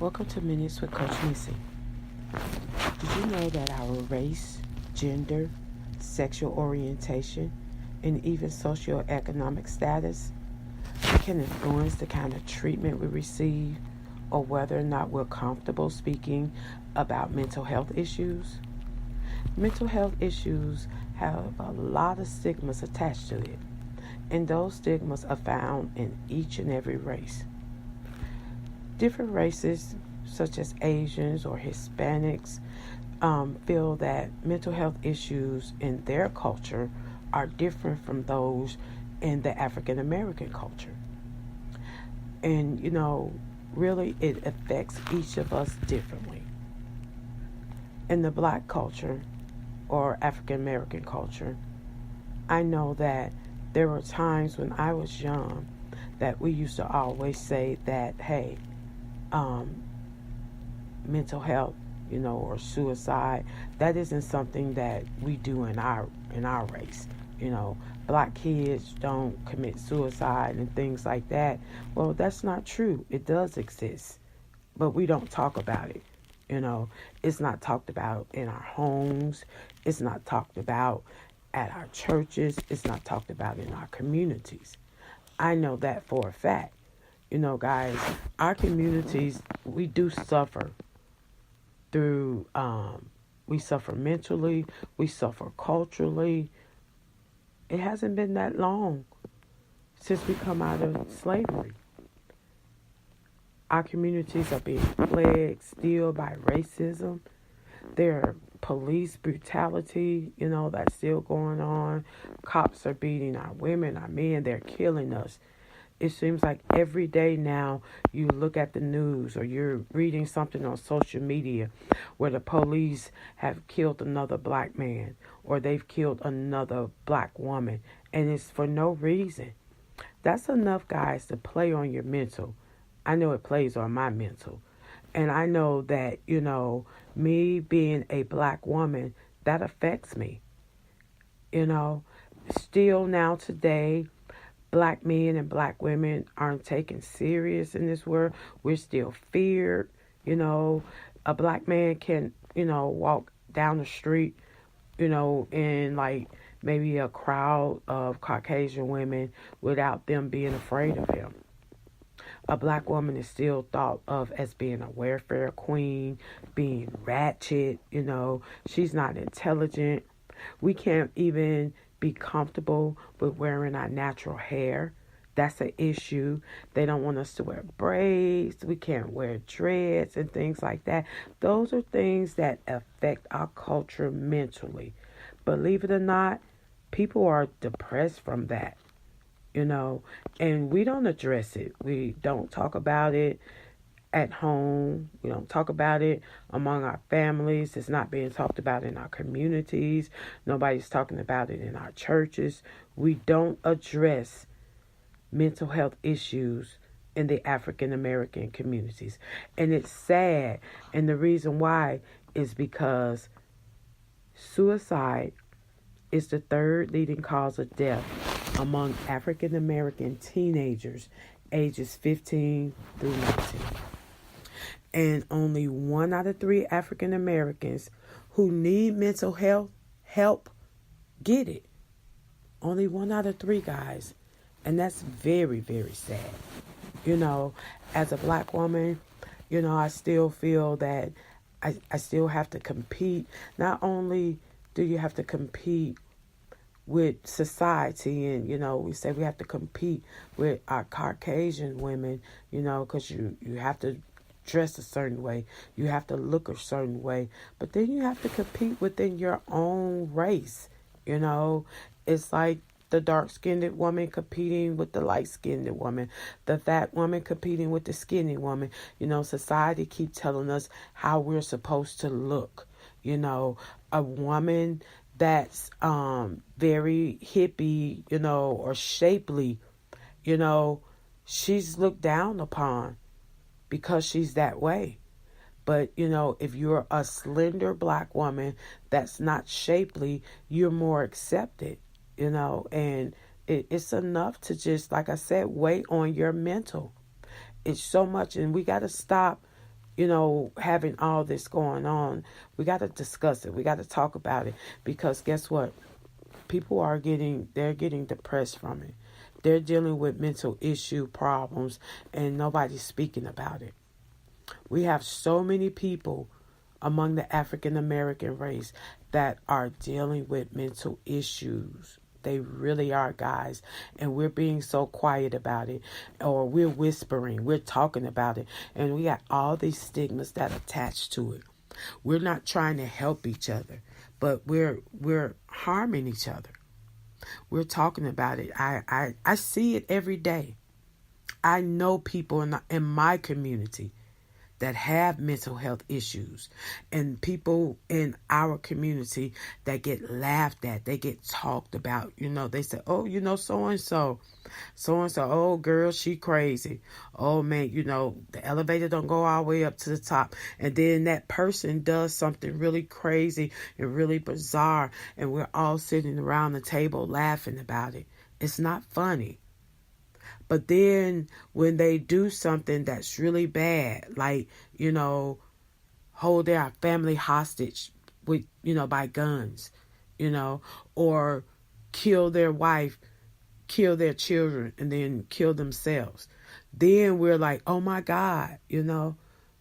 Welcome to Minutes with Coach Missy. Did you know that our race, gender, sexual orientation, and even socioeconomic status can influence the kind of treatment we receive or whether or not we're comfortable speaking about mental health issues? Mental health issues have a lot of stigmas attached to it, and those stigmas are found in each and every race. Different races, such as Asians or Hispanics, feel that mental health issues in their culture are different from those in the African American culture. And, really it affects each of us differently. In the black culture or African American culture, I know that there were times when I was young that we used to always say that, hey, mental health, or suicide, that isn't something that we do in our race. Black kids don't commit suicide and things like that. Well, that's not true. It does exist, but we don't talk about it. It's not talked about in our homes. It's not talked about at our churches. It's not talked about in our communities. I know that for a fact. Guys, our communities, we do suffer through, we suffer mentally, we suffer culturally. It hasn't been that long since we come out of slavery. Our communities are being plagued still by racism. There are police brutality, that's still going on. Cops are beating our women, our men, they're killing us. It seems like every day now you look at the news or you're reading something on social media where the police have killed another black man or they've killed another black woman, and it's for no reason. That's enough, guys, to play on your mental. I know it plays on my mental. And I know that, me being a black woman, that affects me. Still now today, black men and black women aren't taken serious in this world. We're still feared. A black man can, walk down the street, in like maybe a crowd of Caucasian women without them being afraid of him. A black woman is still thought of as being a welfare queen, being ratchet, she's not intelligent. We can't even be comfortable with wearing our natural hair. That's an issue. They don't want us to wear braids. We can't wear dreads and things like that. Those are things that affect our culture mentally. Believe it or not, people are depressed from that, and we don't address it. We don't talk about it at home. We don't talk about it among our families. It's not being talked about in our communities. Nobody's talking about it in our churches. We don't address mental health issues in the African American communities. And it's sad. And the reason why is because suicide is the third leading cause of death among African American teenagers ages 15 through 19. And only 1 out of 3 African Americans who need mental health help get it. Only 1 out of 3, guys. And that's very, very sad. As a black woman, I still feel that I still have to compete. Not only do you have to compete with society, and we say we have to compete with our Caucasian women, because you have to dress a certain way, you have to look a certain way, but then you have to compete within your own race. It's like the dark-skinned woman competing with the light-skinned woman, the fat woman competing with the skinny woman. Society keeps telling us how we're supposed to look. A woman that's very hippie, or shapely, she's looked down upon because she's that way. But, if you're a slender black woman that's not shapely, you're more accepted, and it's enough to just, like I said, weigh on your mental. It's so much, and we got to stop having all this going on, we got to discuss it. We got to talk about it, because guess what? People they're getting depressed from it. They're dealing with mental issue problems, and nobody's speaking about it. We have so many people among the African American race that are dealing with mental issues. They really are, guys. And we're being so quiet about it, or we're whispering, we're talking about it, and we got all these stigmas that attach to it. We're not trying to help each other, but we're harming each other. We're talking about it. I see it every day. I know people in my community that have mental health issues, and people in our community that get laughed at, they get talked about. They say, oh, so and so, oh girl, she crazy. Oh man, the elevator don't go all the way up to the top, and then that person does something really crazy and really bizarre, and we're all sitting around the table laughing about it. It's not funny. But then when they do something that's really bad, like, hold their family hostage with, by guns, or kill their wife, kill their children, and then kill themselves, then we're like, oh my God,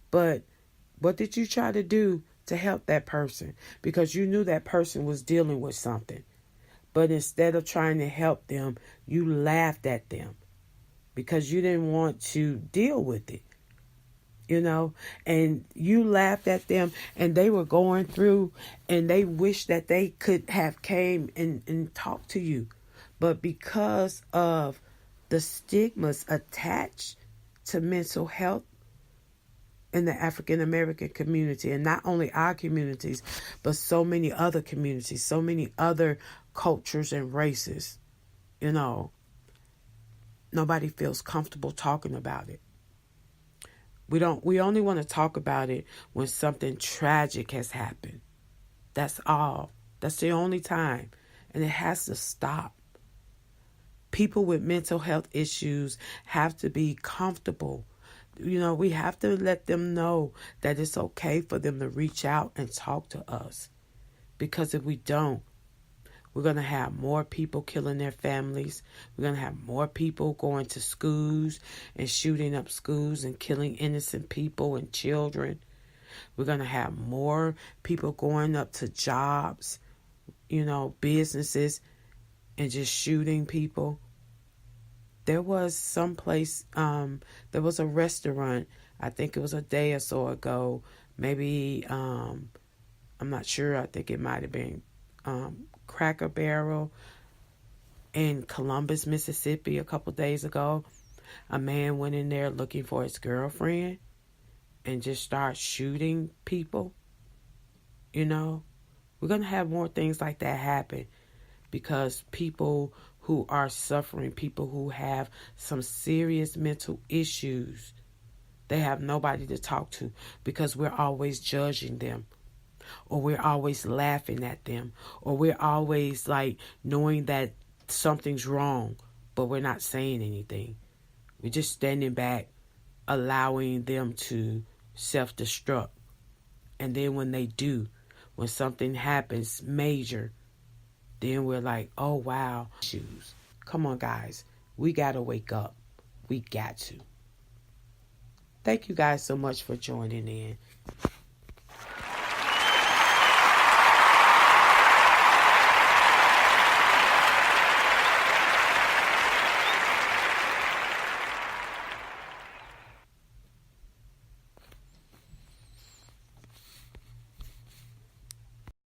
but what did you try to do to help that person? Because you knew that person was dealing with something. But instead of trying to help them, you laughed at them, because you didn't want to deal with it, and you laughed at them, and they were going through, and they wished that they could have came and talked to you. But because of the stigmas attached to mental health in the African American community, and not only our communities, but so many other communities, so many other cultures and races, nobody feels comfortable talking about it. We only want to talk about it when something tragic has happened. That's all. That's the only time. And it has to stop. People with mental health issues have to be comfortable. We have to let them know that it's okay for them to reach out and talk to us. Because if we don't, we're going to have more people killing their families. We're going to have more people going to schools and shooting up schools and killing innocent people and children. We're going to have more people going up to jobs, businesses, and just shooting people. There was someplace, there was a restaurant, I think it was a day or so ago, maybe, I'm not sure, I think it might have been Cracker Barrel in Columbus, Mississippi a couple days ago. A man went in there looking for his girlfriend and just started shooting people. We're going to have more things like that happen, because people who are suffering, people who have some serious mental issues, they have nobody to talk to, because we're always judging them. Or we're always laughing at them, or we're always like knowing that something's wrong, but we're not saying anything. We're just standing back, allowing them to self-destruct. And then when they do, when something happens major, then we're like, oh wow. Come on, guys. We got to wake up. We got to. Thank you guys so much for joining in.